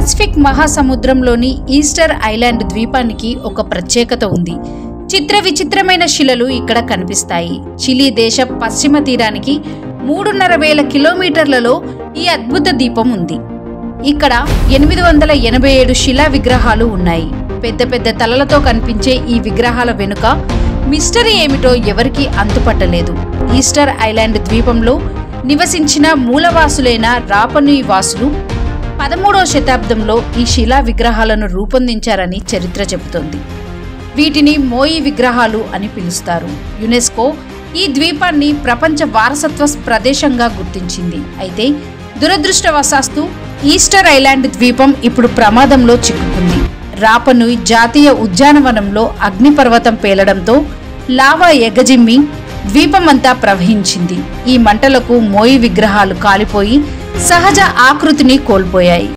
Pacific మహాసముద్రంలోని Easter island ద్వీపానికి ఒక ప్రత్యేకత ఉంది. చిత్ర విచిత్రమైన శిలలు ఇక్కడ కనిపిస్తాయి. చిలీ దేశ పశ్చిమ తీరానికి 3,500 కిలోమీటర్లలో ఈ అద్భుత ద్వీపం ఉంది. ఇక్కడ 887 శిలా విగ్రహాలు ఉన్నాయి. పెద్ద పెద్ద తలలతో కనిపించే ఈ విగ్రహాల వెనుక మిస్టరీ ఏమిటో ఎవరికీ అంతుపట్టలేదు. ఈస్టర్ ఐలాండ్ ద్వీపంలో నివసించిన మూలవాసులైన రాపనుయి వాసులు 13వ శతాబ్దంలో ఈ శిలా విగ్రహాలను రూపొందించారని చరిత్ర చెబుతోంది. వీటిని మోయి విగ్రహాలు అని పిలుస్తారు. యునెస్కో ఈ ద్వీపాన్ని ప్రపంచ వారసత్వ ప్రదేశంగా గుర్తించింది. అయితే దురదృష్టవశాత్తు ఈస్టర్ ఐలాండ్ ద్వీపం ఇప్పుడు ప్రమాదంలో చిక్కుకుంది. రాపనుయి జాతీయ ఉద్యానవనంలో అగ్నిపర్వతం పేలడంతో లావా ఎగజిమ్మి ద్వీపమంతా ప్రవహించింది. ఈ మంటలకు మోయి విగ్రహాలు కాలిపోయి సహజ ఆకృతిని కోల్పోయాయి.